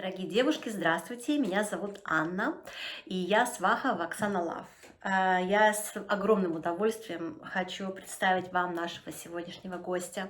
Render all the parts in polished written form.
Дорогие девушки, здравствуйте! Меня зовут Анна, и я сваха в Оксана Лав. Я с огромным удовольствием хочу представить вам нашего сегодняшнего гостя.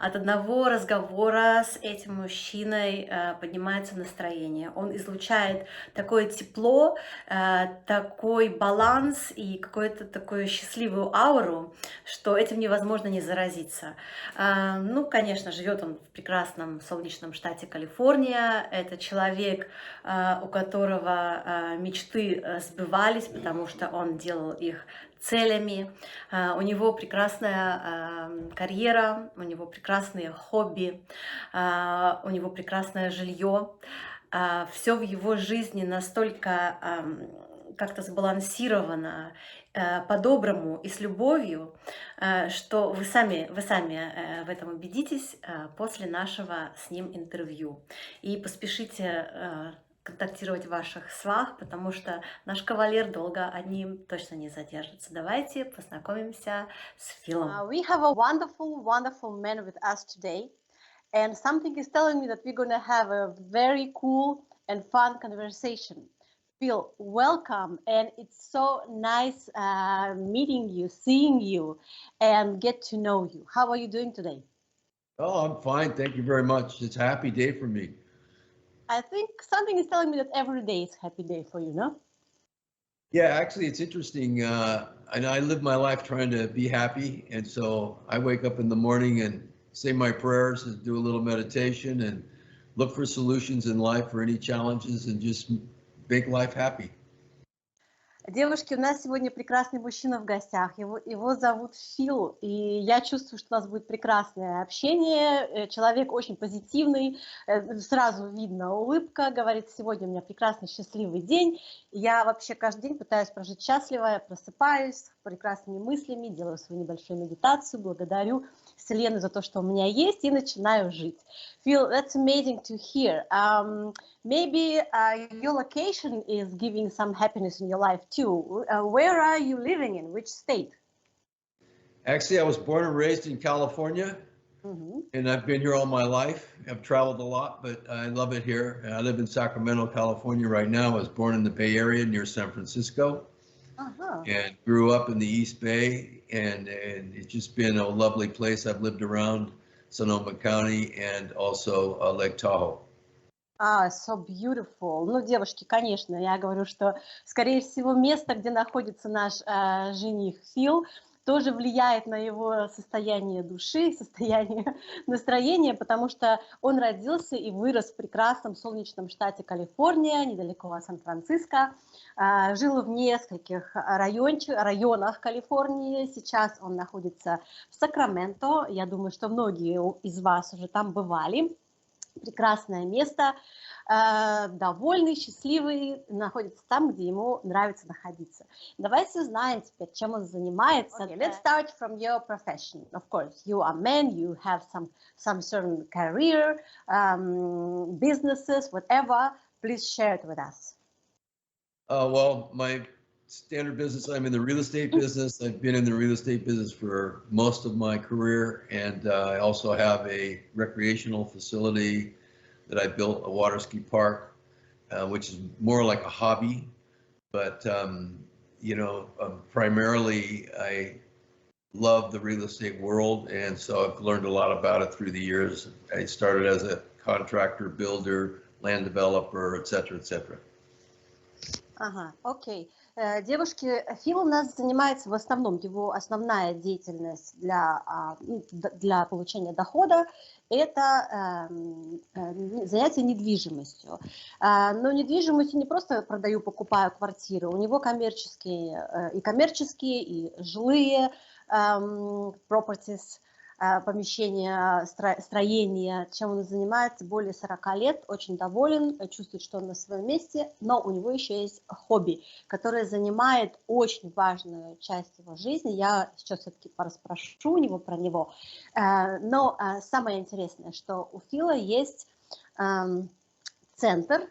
От одного разговора с этим мужчиной поднимается настроение. Он излучает такое тепло, такой баланс и какую-то такую счастливую ауру, что этим невозможно не заразиться. Ну, конечно, живет он в прекрасном солнечном штате Калифорния. Это человек, у которого мечты сбывались, потому что он делал их целями. У него прекрасная карьера, у него прекрасные хобби, у него прекрасное жилье. Все в его жизни настолько как-то сбалансировано, по-доброму и с любовью, что вы сами в этом убедитесь после нашего с ним интервью. И поспешите контактировать ваших свах, потому что наш кавалер долго одним точно не задержится. Давайте познакомимся с Филом. We have a wonderful, wonderful man with us today, and something is telling me that we're going to have a very cool and fun conversation. Phil, welcome, and it's so nice meeting you, seeing you, and get to know you. How are you doing today? Oh, I'm fine. Thank you very much. It's a happy day for me. I think something is telling me that every day is a happy day for you, no? Yeah, actually, it's interesting. And I live my life trying to be happy. And so I wake up in the morning and say my prayers and do a little meditation and look for solutions in life for any challenges and just make life happy. Девушки, у нас сегодня прекрасный мужчина в гостях. Его зовут Фил, и я чувствую, что у нас будет прекрасное общение. Человек очень позитивный, сразу видно улыбка, говорит, сегодня у меня прекрасный, счастливый день. Я вообще каждый день пытаюсь прожить счастливо, я просыпаюсь с прекрасными мыслями, делаю свою небольшую медитацию, благодарю Вселенную за то, что у меня есть, и начинаю жить. Phil, that's amazing to hear. Maybe your location is giving some happiness in your life too. Where are you living in? Which state? Actually, I was born and raised in California, and I've been here all my life. I've traveled a lot, but I love it here. I live in Sacramento, California right now. I was born in the Bay Area near San Francisco. And grew up in the East Bay, and it's just been a lovely place. I've lived around Sonoma County and also Lake Tahoe. So beautiful. Ну, девушки, конечно, я говорю, что, скорее всего, место, где находится наш жених Фил, тоже влияет на его состояние души, состояние настроения, потому что он родился и вырос в прекрасном солнечном штате Калифорния, недалеко от Сан-Франциско, жил в нескольких районах Калифорнии, сейчас он находится в Сакраменто, я думаю, что многие из вас уже там бывали. Прекрасное место, довольный, счастливый, находится там, где ему нравится находиться. Давайте узнаем теперь, чем он занимается. Okay, let's start from your profession. Of course, you are man, you have some certain career, businesses, whatever. Please share it with us. Well, my standard business, I'm in the real estate business. I've been in the real estate business for most of my career, and I also have a recreational facility that I built, a water ski park, which is more like a hobby. But, primarily I love the real estate world, and so I've learned a lot about it through the years. I started as a contractor, builder, land developer, et cetera, et cetera. Окей. Девушки, Фил у нас занимается в основном, его основная деятельность для получения дохода – это занятие недвижимостью. Но недвижимостью не просто продаю, покупаю квартиры, у него коммерческие, и жилые properties, помещения, строения, чем он занимается более 40 лет, очень доволен, чувствует, что он на своем месте, но у него еще есть хобби, которое занимает очень важную часть его жизни. Я сейчас все-таки пораспрошу у него про него. Но самое интересное, что у Фила есть центр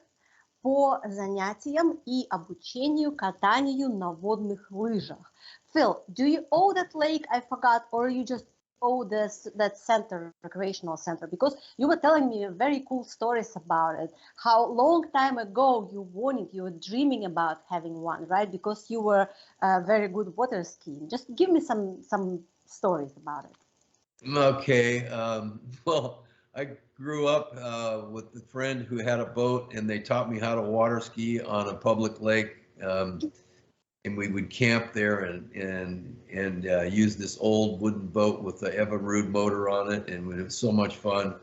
по занятиям и обучению катанию на водных лыжах. Phil, do you own that lake? I forgot, or you just Oh, that center, recreational center, because you were telling me very cool stories about it. How long time ago you wanted, you were dreaming about having one, right? Because you were very good water skiing. Just give me some stories about it. Okay. Well, I grew up with a friend who had a boat, and they taught me how to water ski on a public lake. And we would camp there and use this old wooden boat with the Evinrude motor on it, and it was so much fun.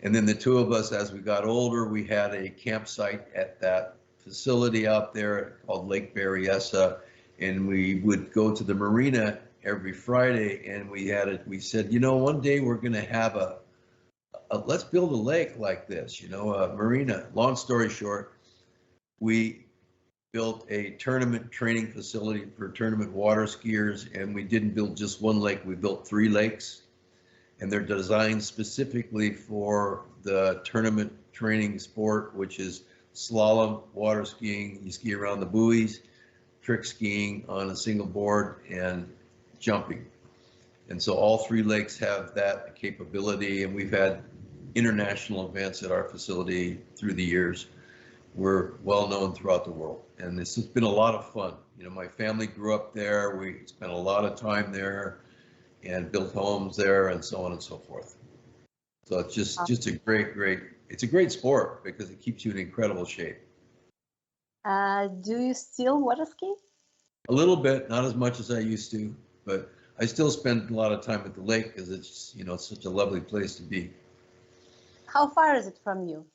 And then the two of us, as we got older, we had a campsite at that facility out there called Lake Berryessa, and we would go to the marina every Friday, and we said, you know, one day we're going to have let's build a lake like this, you know, a marina. Long story short, we built a tournament training facility for tournament water skiers, and we didn't build just one lake, we built 3 lakes, and they're designed specifically for the tournament training sport, which is slalom, water skiing, you ski around the buoys, trick skiing on a single board, and jumping. And so all 3 lakes have that capability, and we've had international events at our facility through the years. We're well known throughout the world, and this has been a lot of fun. You know, my family grew up there. We spent a lot of time there and built homes there and so on and so forth. So it's just a it's a great sport because it keeps you in incredible shape. Do you still water ski? A little bit, not as much as I used to, but I still spend a lot of time at the lake because it's, you know, it's such a lovely place to be. How far is it from you?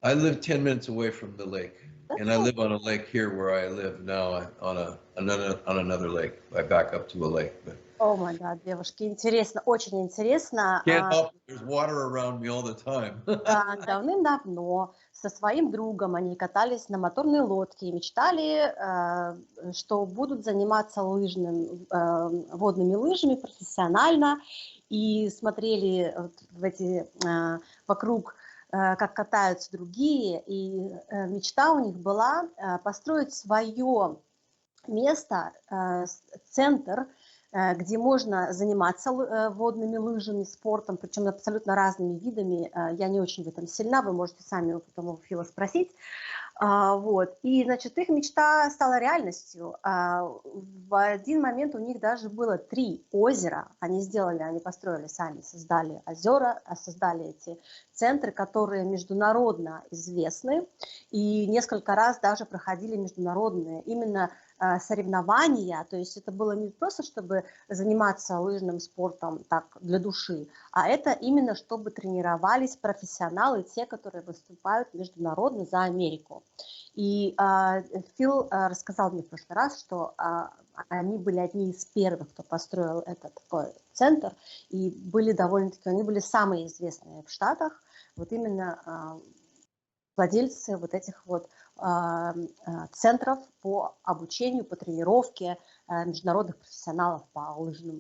I live 10 minutes away from the lake, and I live on a lake here where I live now on another lake. I back up to a lake. But О май гад, девушки, интересно, очень интересно. can't help it, there's water around me all the time. Давным-давно со своим другом они катались на моторной лодке и мечтали, что будут заниматься водными лыжами профессионально, и смотрели вокруг, как катаются другие, и мечта у них была построить свое место, центр, где можно заниматься водными лыжами, спортом, причем абсолютно разными видами. Я не очень в этом сильна, вы можете сами у потом Фила спросить. Вот. И, значит, их мечта стала реальностью. В один момент у них даже было 3 озера. Они построили сами, создали озера, создали эти центры, которые международно известны. И несколько раз даже проходили международные именно соревнования, то есть это было не просто, чтобы заниматься лыжным спортом так для души, а это именно, чтобы тренировались профессионалы, те, которые выступают международно за Америку. И Фил рассказал мне в прошлый раз, что они были одни из первых, кто построил этот такой центр, и были довольно-таки, они были самые известные в Штатах, вот именно владельцы вот этих вот центров по обучению, по тренировке международных профессионалов по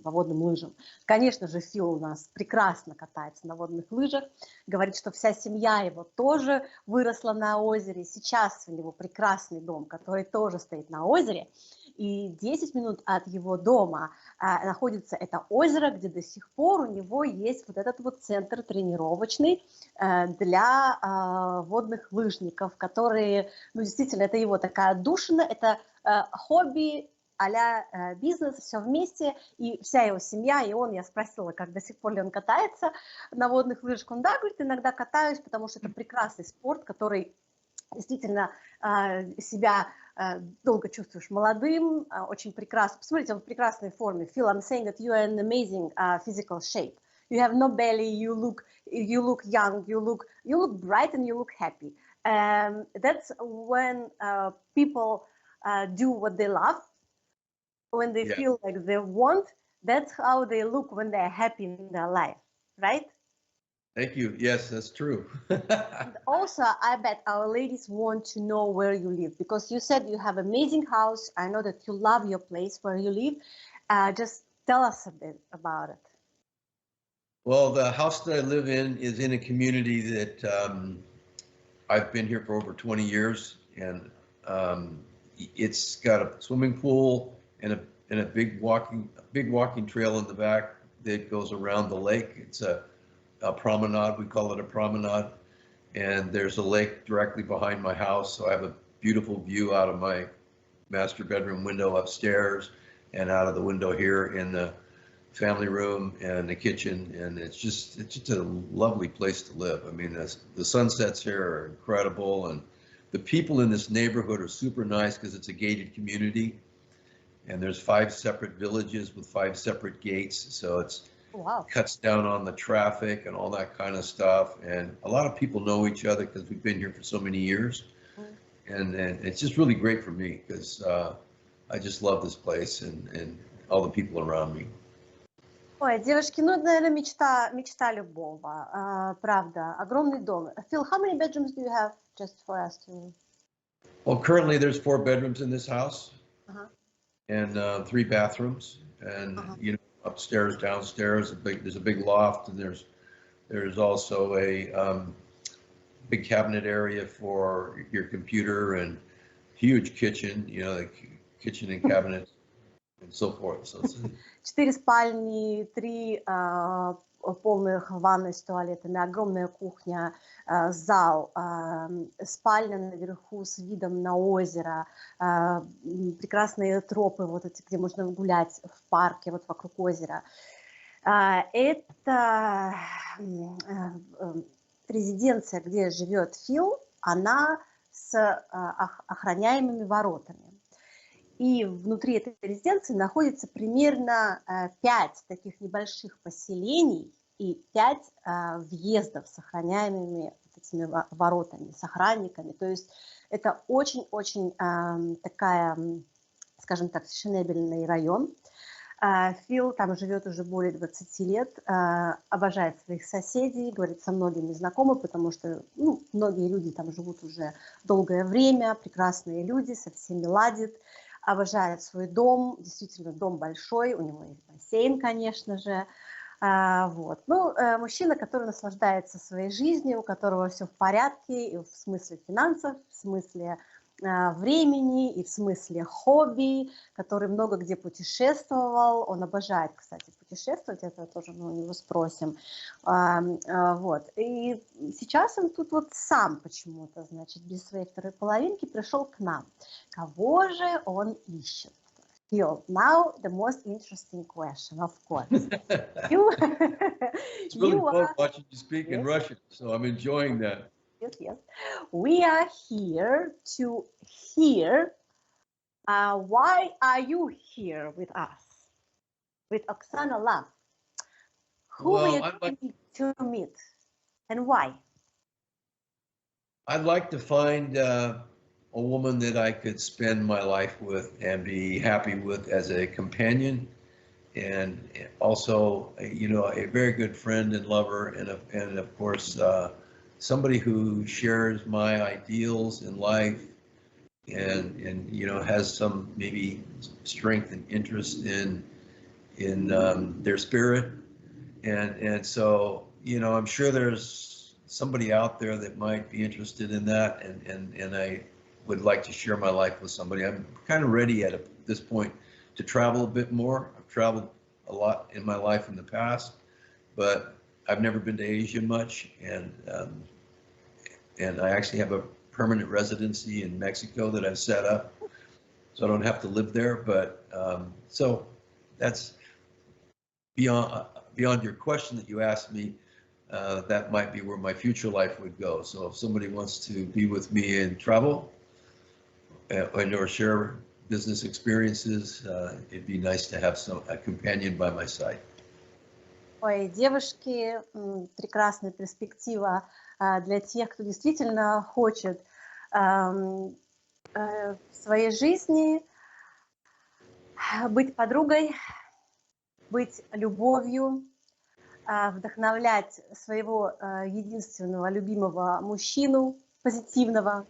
водным лыжам. Конечно же, Фил у нас прекрасно катается на водных лыжах, говорит, что вся семья его тоже выросла на озере. Сейчас у него прекрасный дом, который тоже стоит на озере. И 10 минут от его дома находится это озеро, где до сих пор у него есть вот этот вот центр тренировочный для водных лыжников, которые, ну, действительно, это его такая отдушина, это хобби а-ля бизнес, все вместе, и вся его семья, и он, я спросила, как до сих пор ли он катается на водных лыжах, он, да, говорит, иногда катаюсь, потому что это прекрасный спорт, который действительно себя долго чувствуешь молодым, очень прекрасно. Посмотрите, он в прекрасной форме. Phil, I'm saying that you are in amazing physical shape. You have no belly, you look young, you look bright and you look happy. That's when people do what they love, when they feel like they want. That's how they look when they're happy in their life, right? Thank you. Yes, that's true. And also, I bet our ladies want to know where you live, because you said you have an amazing house. I know that you love your place where you live. Just tell us a bit about it. Well, the house that I live in is in a community that I've been here for over 20 years, and it's got a swimming pool and a big walking trail in the back, that goes around the lake. It's a promenade. We call it a promenade. And there's a lake directly behind my house. So I have a beautiful view out of my master bedroom window upstairs and out of the window here in the family room and the kitchen. And it's just a lovely place to live. I mean, the sunsets here are incredible. And the people in this neighborhood are super nice because it's a gated community. And there's 5 separate villages with 5 separate gates. So it's Wow. cuts down on the traffic and all that kind of stuff. And a lot of people know each other because we've been here for so many years. And it's just really great for me because I just love this place and all the people around me. Ой, девушки, ну, это, наверное, мечта любого, правда. Огромный дом. Phil, how many bedrooms do you have, just for us to... Well, currently there's 4 bedrooms in this house and 3 bathrooms. And, you know, upstairs, downstairs, there's a big loft, and there's also a big cabinet area for your computer and huge kitchen, you know, the kitchen and cabinets and so forth. So it's 4 спальни, 3 полных ванны с туалетами, огромная кухня, зал, спальня наверху с видом на озеро, прекрасные тропы, вот эти, где можно гулять в парке, вот вокруг озера. Это резиденция, где живет Фил, она с охраняемыми воротами. И внутри этой резиденции находится примерно 5 таких небольших поселений и 5 въездов с охраняемыми вот этими воротами, с охранниками. То есть это очень-очень такая, скажем так, фешенебельный район. Фил там живет уже более 20 лет, обожает своих соседей, говорит, со многими знакомы, потому что многие люди там живут уже долгое время, прекрасные люди, со всеми ладит. Обожает свой дом, действительно дом большой, у него есть бассейн, конечно же. Вот. Мужчина, который наслаждается своей жизнью, у которого все в порядке, и в смысле финансов, в смысле времени, и в смысле хобби, который много где путешествовал. Он обожает, кстати, путешествовать, это тоже мы у него спросим. Вот. И сейчас он тут вот сам почему-то, значит, без своей второй половинки пришел к нам. Кого же он ищет? Phil, now the most interesting question, of course. It's really fun watching you speak in Russian, so I'm enjoying that. Yes. We are here to hear why are you here with us, with Oksana Love? Who we are going to meet and why? I'd like to find a woman that I could spend my life with and be happy with as a companion, and also, you know, a very good friend and lover, and of course, somebody who shares my ideals in life and you know, has some maybe strength and interest in their spirit, and so, you know, I'm sure there's somebody out there that might be interested in that, and I would like to share my life with somebody. I'm kind of ready at this point to travel a bit more. I've traveled a lot in my life in the past, but I've never been to Asia much, and I actually have a permanent residency in Mexico that I've set up, so I don't have to live there. But so that's beyond your question that you asked me. That might be where my future life would go. So if somebody wants to be with me and travel or share business experiences, it'd be nice to have a companion by my side. Ой, девушки, прекрасная перспектива для тех, кто действительно хочет в своей жизни быть подругой, быть любовью, вдохновлять своего единственного любимого мужчину, позитивного.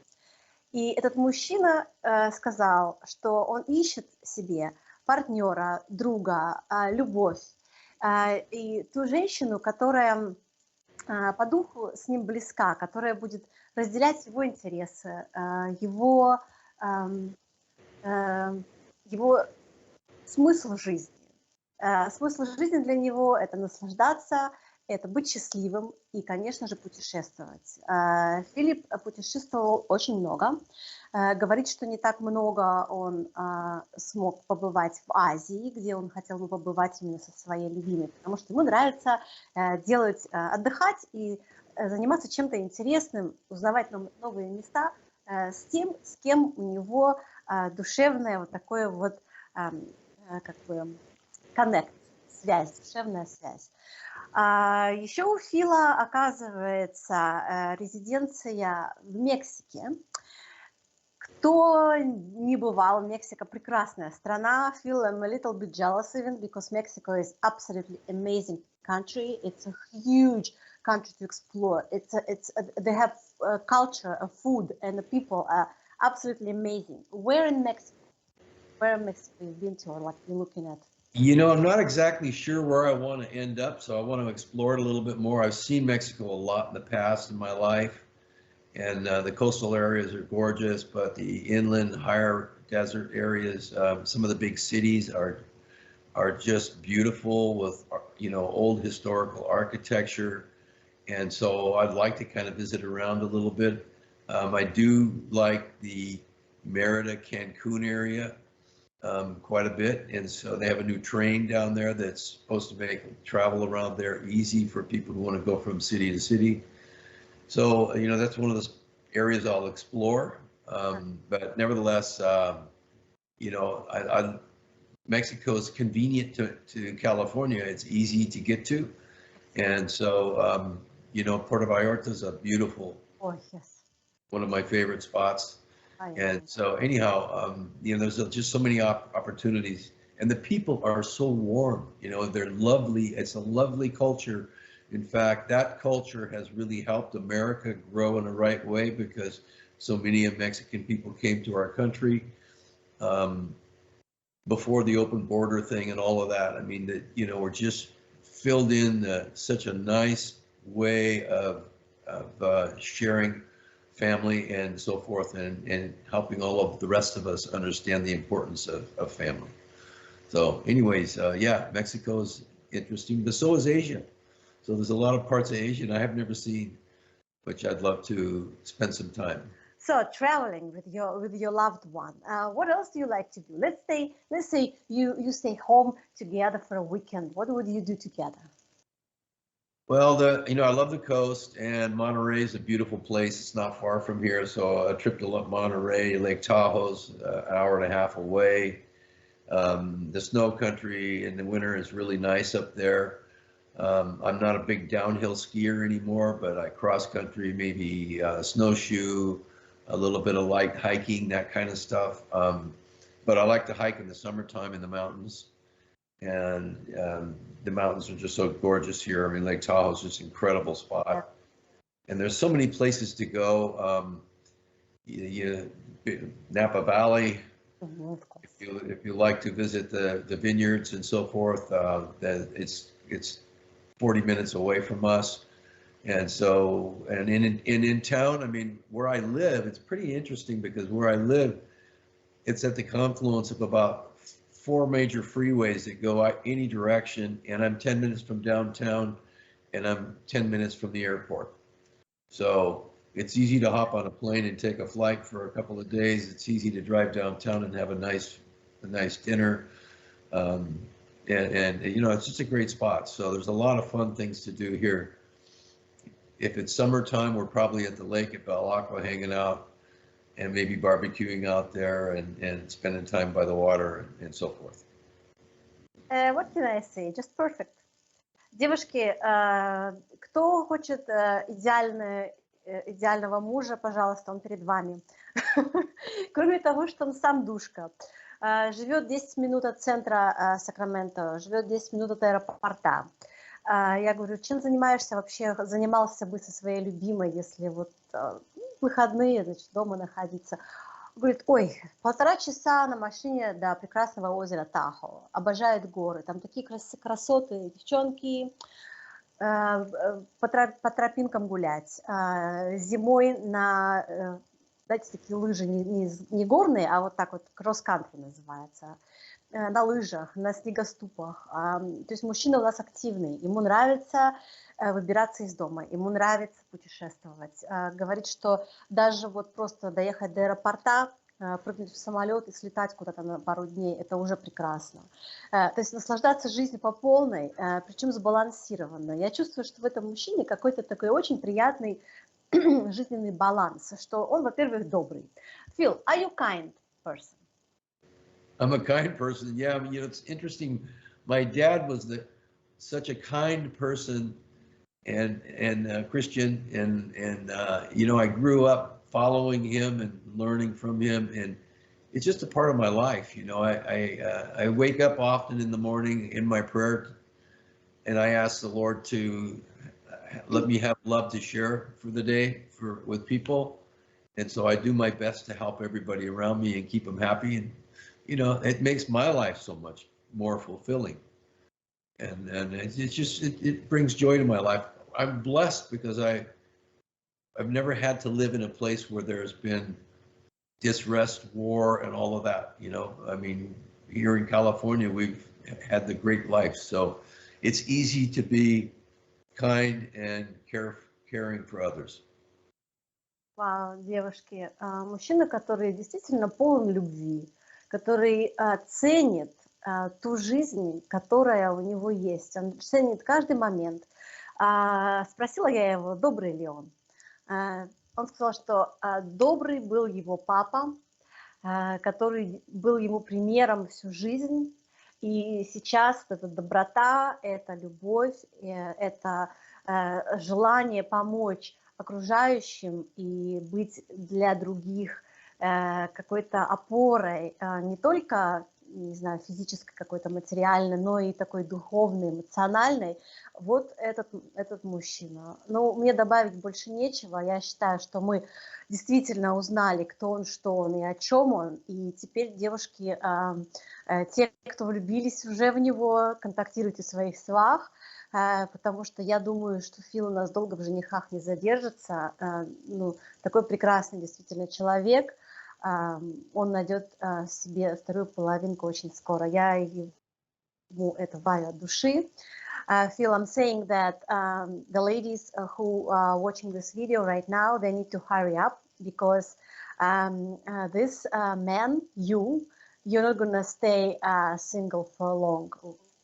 И этот мужчина сказал, что он ищет себе партнера, друга, любовь. И ту женщину, которая по духу с ним близка, которая будет разделять его интересы, его смысл жизни, Смысл жизни для него — это наслаждаться, это быть счастливым и, конечно же, путешествовать. Филипп путешествовал очень много. Говорит, что не так много он смог побывать в Азии, где он хотел бы побывать именно со своей любимой, потому что ему нравится отдыхать и заниматься чем-то интересным, узнавать новые места с тем, с кем у него душевная вот такое вот как бы коннект, связь, душевная связь. Еще у Фила, оказывается, резиденция в Мексике. Кто не бывал, Мексика прекрасная страна. Feel I'm a little bit jealous even because Mexico is absolutely amazing country. It's a huge country to explore. They have a culture, a food, and the people are absolutely amazing. Where in Mexico? Where in Mexico you've been to, or what you're looking at? You know, I'm not exactly sure where I want to end up, so I want to explore it a little bit more. I've seen Mexico a lot in the past in my life, and the coastal areas are gorgeous, but the inland, higher desert areas, some of the big cities are just beautiful with, you know, old historical architecture, and so I'd like to kind of visit around a little bit. I do like the Merida, Cancun area. Quite a bit, and so they have a new train down there that's supposed to make travel around there easy for people who want to go from city to city. So, you know, that's one of the areas I'll explore. But nevertheless, you know, Mexico is convenient to California. It's easy to get to, and so you know, Puerto Vallarta is a beautiful, one of my favorite spots. And so anyhow, you know, there's just so many opportunities, and the people are so warm, you know, they're lovely. It's a lovely culture. In fact, that culture has really helped America grow in the right way because so many of Mexican people came to our country before the open border thing and all of that. I mean, that, you know, we're just filled in such a nice way of sharing family and so forth, and helping all of the rest of us understand the importance of family. So anyways, yeah, Mexico is interesting, but so is Asia. So there's a lot of parts of Asia I have never seen, which I'd love to spend some time. So traveling with your loved one, what else do you like to do? Let's say you stay home together for a weekend. What would you do together? Well, you know, I love the coast, and Monterey is a beautiful place. It's not far from here, so a trip to Monterey, Lake Tahoe's an hour and a half away. The snow country in the winter is really nice up there. I'm not a big downhill skier anymore, but I cross country, maybe snowshoe, a little bit of light hiking, that kind of stuff. But I like to hike in the summertime in the mountains. And the mountains are just so gorgeous here. I mean, Lake Tahoe is just an incredible spot, and there's so many places to go. Napa Valley, if you like to visit the vineyards and so forth, that it's 40 minutes away from us. And so, and in town, I mean, where I live, it's pretty interesting because where I live, it's at the confluence of about 4 major freeways that go any direction, and I'm 10 minutes from downtown, and I'm 10 minutes from the airport. So it's easy to hop on a plane and take a flight for a couple of days. It's easy to drive downtown and have a nice dinner, and you know, it's just a great spot. So there's a lot of fun things to do here. If it's summertime, we're probably at the lake at Balacqua hanging out, and maybe barbecuing out there and spending time by the water and so forth. What can I say? Just perfect. Девушки, кто хочет идеального мужа, пожалуйста, он перед вами. Кроме того, что он сам душка. Живет 10 минут от центра Сакраменто, живет 10 минут от аэропорта. Я говорю, чем занимаешься вообще, занимался бы со своей любимой, если вот выходные, значит, дома находиться. Говорит, ой, 1,5 часа на машине до прекрасного озера Тахо. Обожает горы, там такие красоты, девчонки, по тропинкам гулять. Зимой на, знаете, такие лыжи не горные, а вот так вот кросс-кантри называется. на лыжах, на снегоступах. То есть мужчина у нас активный, ему нравится выбираться из дома, ему нравится путешествовать. Говорит, что даже вот просто доехать до аэропорта, прыгнуть в самолет и слетать куда-то на пару дней, это уже прекрасно. То есть наслаждаться жизнью по полной, причем сбалансированно. Я чувствую, что в этом мужчине какой-то такой очень приятный жизненный баланс, что он, во-первых, добрый. Phil, are you kind person? I'm a kind person. Yeah, I mean, it's interesting. My dad was such a kind person and Christian, and I grew up following him and learning from him, and it's just a part of my life. I wake up often in the morning in my prayer, and I ask the Lord to let me have love to share for the day with people, and so I do my best to help everybody around me and keep them happy, and it makes my life so much more fulfilling, and it brings joy to my life. I'm blessed because I've never had to live in a place where there's been disrest, war, and all of that. I mean, here in California, we've had the great life, so it's easy to be kind and caring for others. Вау, девушки, мужчина, который действительно полон любви, который ценит ту жизнь, которая у него есть. Он ценит каждый момент. Спросила я его, добрый ли он. Он сказал, что добрый был его папа, который был ему примером всю жизнь. И сейчас эта доброта, эта любовь, это желание помочь окружающим и быть для других какой-то опорой, не только, не знаю, физической какой-то материальной, но и такой духовной, эмоциональной. Вот этот мужчина. Ну, мне добавить больше нечего. Я считаю, что мы действительно узнали, кто он, что он и о чем он. И теперь, девушки, те, кто влюбились уже в него, контактируйте своих свах, потому что я думаю, что Фил у нас долго в женихах не задержится. Такой прекрасный действительно человек. Он найдет себе вторую половинку очень скоро. Я ему это ваю от души. Phil, I'm saying that the ladies who are watching this video right now, they need to hurry up because this man, you're not gonna stay single for long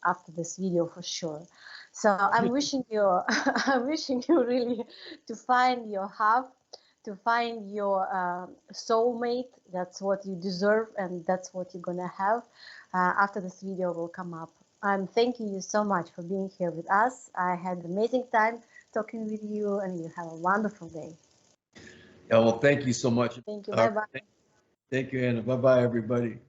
after this video for sure. So I'm wishing you, I'm wishing you really to find your half, to find your soulmate. That's what you deserve, and that's what you're gonna have after this video will come up. I'm thanking you so much for being here with us. I had an amazing time talking with you, and you have a wonderful day. Yeah, well, thank you so much. Thank you. Bye-bye. Thank you, Anna. Bye-bye, everybody.